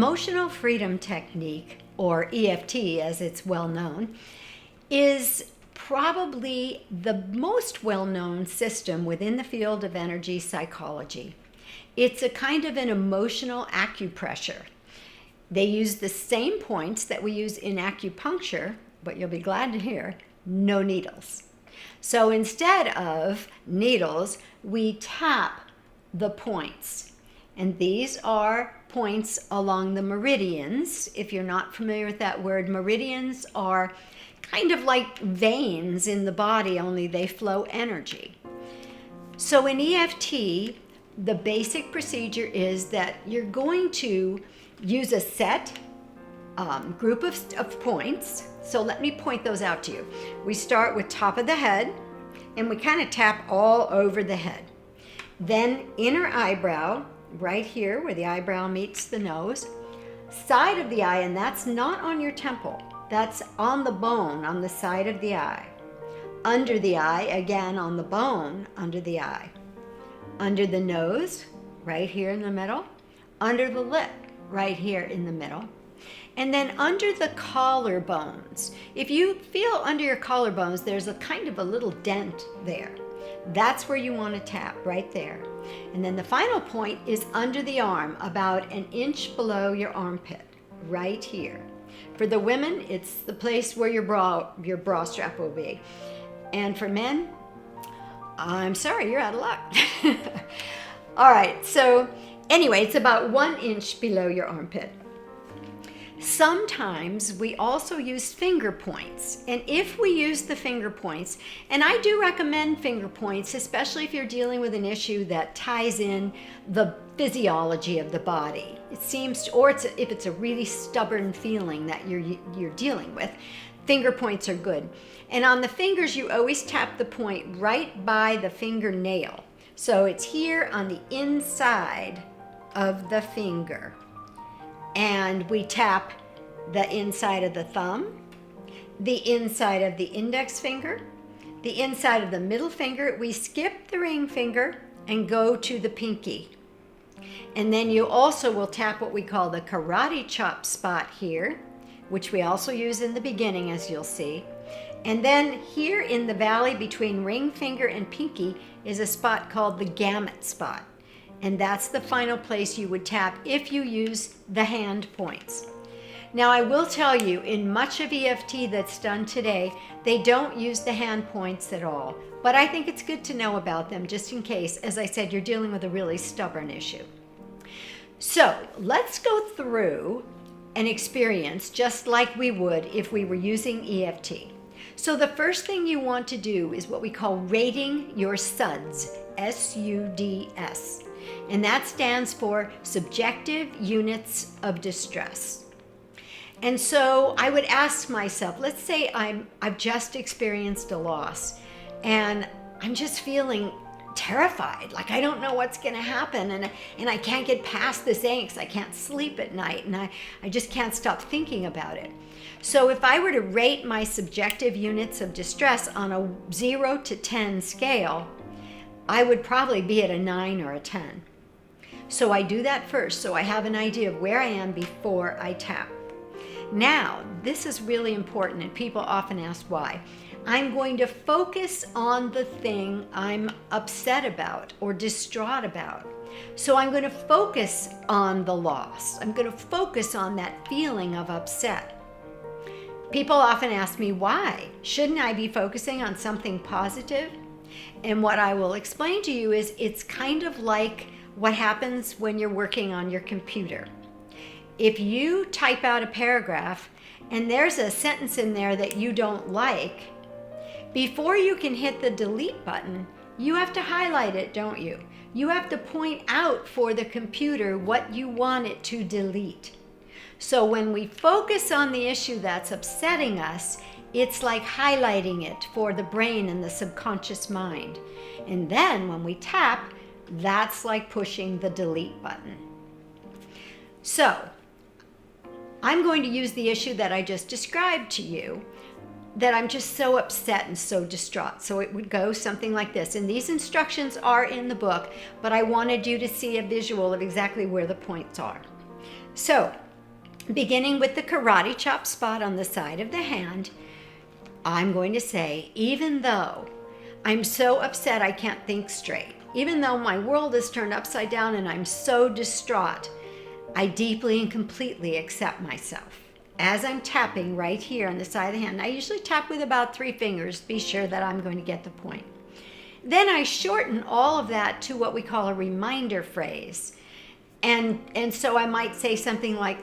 emotional freedom technique, or EFT as it's well known, is probably the most well-known system within the field of energy psychology. It's a kind of an emotional acupressure. They use the same points that we use in acupuncture, but you'll be glad to hear, no needles. So instead of needles, we tap the points. And these are points along the meridians. If you're not familiar with that word, meridians are kind of like veins in the body, only they flow energy. So in EFT, the basic procedure is that you're going to use a set group of points. So let me point those out to you. We start with top of the head, and we kind of tap all over the head. Then inner eyebrow, right here where the eyebrow meets the nose, side of the eye, and that's not on your temple. That's on the bone, on the side of the eye. Under the eye, again on the bone, under the eye. Under the nose, right here in the middle. Under the lip, right here in the middle. And then under the collarbones. If you feel under your collarbones, there's a kind of a little dent there. That's where you want to tap, right there. And then the final point is under the arm, about an inch below your armpit, right here. For the women, it's the place where your bra strap will be. And for men, I'm sorry, you're out of luck. All right, so anyway, it's about 1 inch below your armpit. Sometimes we also use finger points, and if we use the finger points, and I do recommend finger points, especially if you're dealing with an issue that ties in the physiology of the body. It seems, or if it's a really stubborn feeling that you're dealing with, finger points are good. And on the fingers, you always tap the point right by the fingernail. So it's here on the inside of the finger. And we tap the inside of the thumb, the inside of the index finger, the inside of the middle finger. We skip the ring finger and go to the pinky. And then you also will tap what we call the karate chop spot here, which we also use in the beginning, as you'll see. And then here in the valley between ring finger and pinky is a spot called the gamut spot. And that's the final place you would tap if you use the hand points. Now I will tell you, in much of EFT that's done today, they don't use the hand points at all. But I think it's good to know about them just in case, as I said, you're dealing with a really stubborn issue. So let's go through an experience just like we would if we were using EFT. So the first thing you want to do is what we call rating your SUDS, S-U-D-S. And that stands for subjective units of distress. And so I would ask myself, let's say I've just experienced a loss and I'm just feeling terrified, like I don't know what's going to happen, and I can't get past this angst. I can't sleep at night, and I just can't stop thinking about it. So if I were to rate my subjective units of distress on a 0 to 10 scale, I would probably be at a 9 or a 10. So I do that first, so I have an idea of where I am before I tap. Now, this is really important, and people often ask why. I'm going to focus on the thing I'm upset about or distraught about. So I'm going to focus on the loss. I'm going to focus on that feeling of upset. People often ask me, why? Shouldn't I be focusing on something positive? And what I will explain to you is it's kind of like what happens when you're working on your computer. If you type out a paragraph and there's a sentence in there that you don't like, before you can hit the delete button, you have to highlight it, don't you? You have to point out for the computer what you want it to delete. So when we focus on the issue that's upsetting us, it's like highlighting it for the brain and the subconscious mind. And then when we tap, that's like pushing the delete button. So I'm going to use the issue that I just described to you, that I'm just so upset and so distraught. So it would go something like this. And these instructions are in the book, but I wanted you to see a visual of exactly where the points are. So beginning with the karate chop spot on the side of the hand, I'm going to say, even though I'm so upset I can't think straight, even though my world is turned upside down and I'm so distraught, I deeply and completely accept myself. As I'm tapping right here on the side of the hand, I usually tap with about 3 fingers, be sure that I'm going to get the point. Then I shorten all of that to what we call a reminder phrase. And so I might say something like,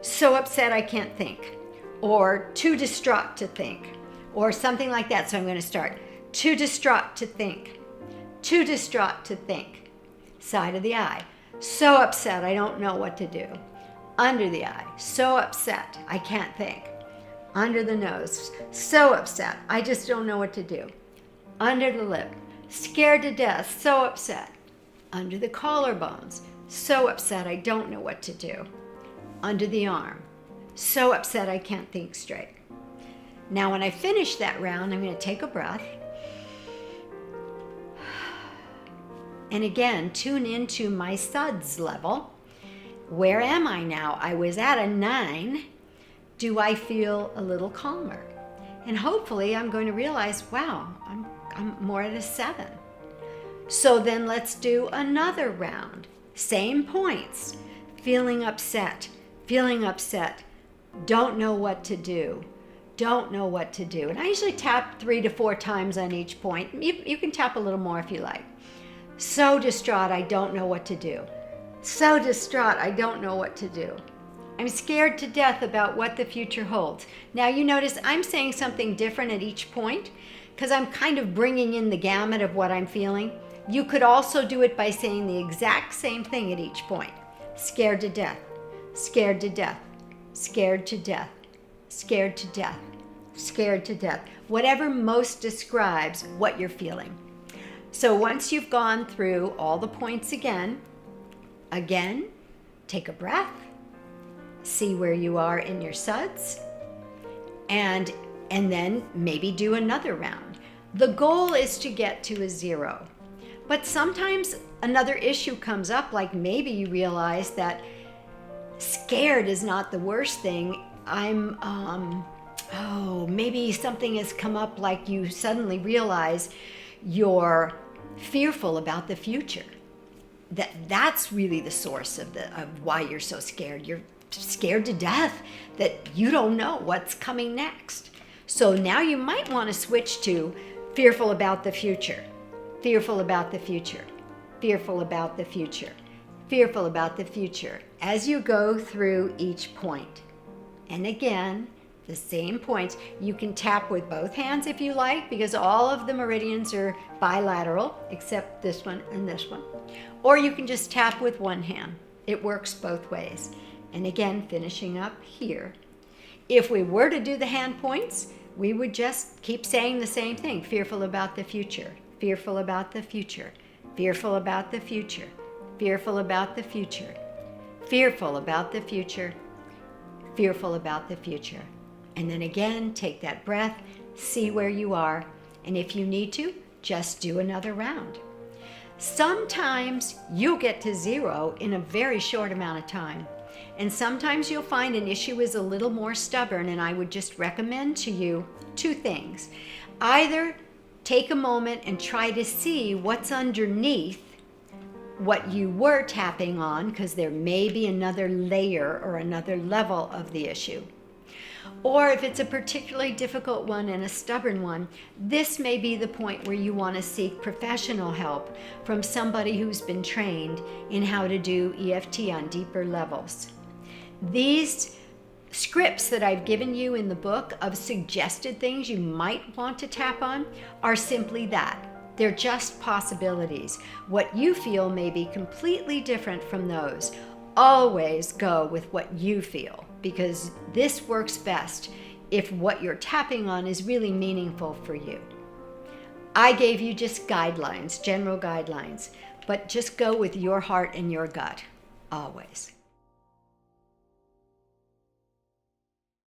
so upset I can't think, or too distraught to think, or something like that. So I'm going to start, too distraught to think, too distraught to think. Side of the eye, so upset I don't know what to do. Under the eye, so upset I can't think. Under the nose, so upset I just don't know what to do. Under the lip, scared to death, so upset. Under the collarbones, so upset I don't know what to do. Under the arm, so upset I can't think straight. Now when I finish that round, I'm going to take a breath. And again, tune into my SUDS level. Where am I now? I was at a 9. Do I feel a little calmer? And hopefully I'm going to realize, wow, I'm more at a 7. So then let's do another round. Same points. Feeling upset, don't know what to do, don't know what to do. And I usually tap 3 to 4 times on each point. You can tap a little more if you like. So distraught, I don't know what to do. So distraught, I don't know what to do. I'm scared to death about what the future holds. Now you notice I'm saying something different at each point because I'm kind of bringing in the gamut of what I'm feeling. You could also do it by saying the exact same thing at each point. Scared to death, scared to death, scared to death, scared to death, scared to death. Whatever most describes what you're feeling. So once you've gone through all the points again, take a breath, see where you are in your SUDS, and then maybe do another round. The goal is to get to a 0. But sometimes another issue comes up, like maybe you realize that scared is not the worst thing. Maybe something has come up, like you suddenly realize you're fearful about the future. That's really the source of why you're so scared. You're scared to death that you don't know what's coming next. So now you might want to switch to fearful about the future, fearful about the future, fearful about the future, fearful about the future, as you go through each point. And again, the same points. You can tap with both hands if you like, because all of the meridians are bilateral, except this one and this one. Or you can just tap with one hand. It works both ways. And again, finishing up here. If we were to do the hand points, we would just keep saying the same thing. Fearful about the future, fearful about the future, fearful about the future, fearful about the future, fearful about the future, fearful about the future. And then again, take that breath, see where you are, and if you need to, just do another round. Sometimes you'll get to 0 in a very short amount of time. And sometimes you'll find an issue is a little more stubborn, and I would just recommend to you 2 things. Either take a moment and try to see what's underneath what you were tapping on, because there may be another layer or another level of the issue. Or if it's a particularly difficult one and a stubborn one, this may be the point where you want to seek professional help from somebody who's been trained in how to do EFT on deeper levels. These scripts that I've given you in the book of suggested things you might want to tap on are simply that. They're just possibilities. What you feel may be completely different from those. Always go with what you feel, because this works best if what you're tapping on is really meaningful for you. I gave you just guidelines, general guidelines, but just go with your heart and your gut, always.